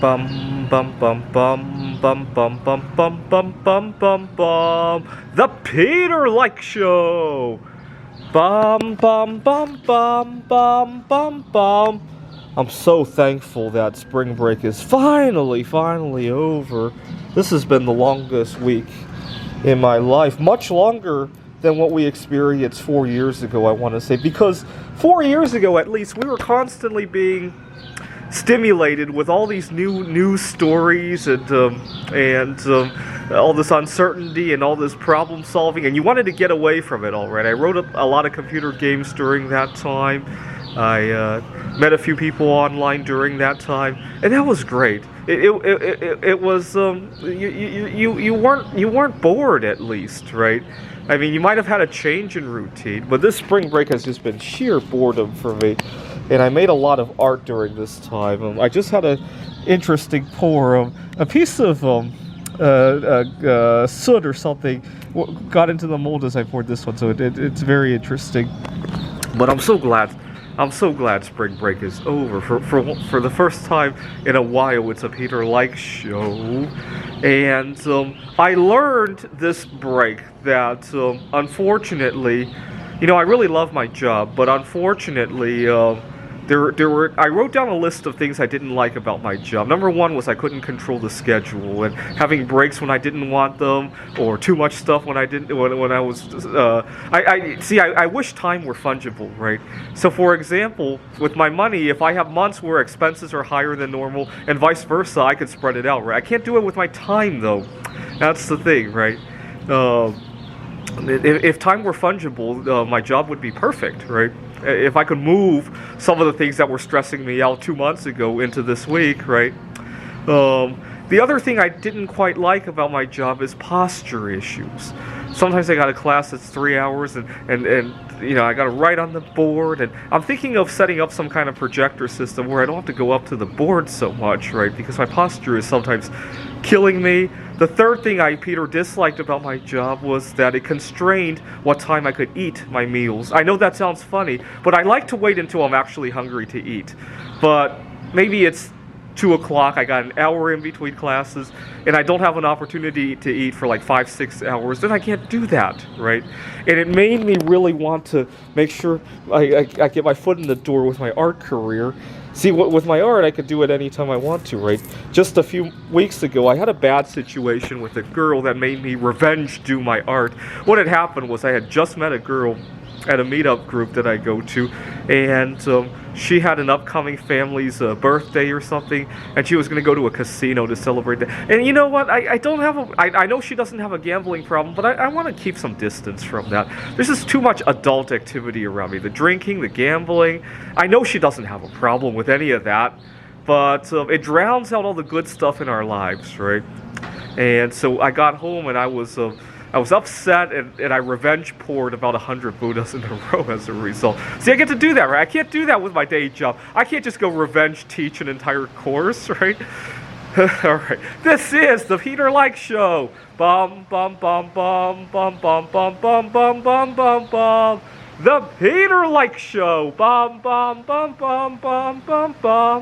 Bum bum bum bum bum bum bum bum bum bum bum bum. The Peter Like Show. Bum bum bum bum bum bum bum. I'm so thankful that spring break is finally over. This has been the longest week in my life, much longer than what we experienced 4 years ago, I want to say, because 4 years ago at least we were constantly being stimulated with all these new news stories and all this uncertainty and all this problem solving, and you wanted to get away from it all, right? I wrote a lot of computer games during that time. I met a few people online during that time, and that was great. It was you weren't bored, at least, right? I mean, you might have had a change in routine, but this spring break has just been sheer boredom for me. And I made a lot of art during this time. I just had an interesting pour. A piece of soot or something got into the mold as I poured this one, so it's very interesting. But I'm so glad spring break is over. For the first time in a while, it's a Peter Like Show. And I learned this break that, unfortunately, I really love my job, but unfortunately, I wrote down a list of things I didn't like about my job. Number one was I couldn't control the schedule, and having breaks when I didn't want them, or too much stuff when I didn't. When I was, I wish time were fungible, right? So, for example, with my money, if I have months where expenses are higher than normal, and vice versa, I could spread it out, right? I can't do it with my time, though. That's the thing, right? If time were fungible, my job would be perfect, right? If I could move some of the things that were stressing me out 2 months ago into this week, right? The other thing I didn't quite like about my job is posture issues. Sometimes I got a class that's 3 hours, and I got to write on the board, and I'm thinking of setting up some kind of projector system where I don't have to go up to the board so much, right? Because my posture is sometimes killing me. The third thing Peter disliked about my job was that it constrained what time I could eat my meals. I know that sounds funny, but I like to wait until I'm actually hungry to eat. But maybe it's 2 o'clock, I got an hour in between classes, and I don't have an opportunity to eat for like 5-6 hours, then I can't do that, right? And it made me really want to make sure I get my foot in the door with my art career. See, with my art, I could do it anytime I want to, right? Just a few weeks ago, I had a bad situation with a girl that made me revenge do my art. What had happened was I had just met a girl at a meetup group that I go to, and she had an upcoming family's birthday or something, and she was going to go to a casino to celebrate that. And you know what? I know she doesn't have a gambling problem, but I want to keep some distance from that. There's just too much adult activity around me. The drinking, the gambling. I know she doesn't have a problem with any of that, but it drowns out all the good stuff in our lives, right? And so I got home, and I was upset, and I revenge poured about 100 Buddhas in a row as a result. See, I get to do that, right? I can't do that with my day job. I can't just go revenge teach an entire course, right? All right. This is the Peter Like Show. Bum bum bum bum bum bum bum bum bum bum bum bum. The Peter Like Show. Bum bum bum bum bum bum bum.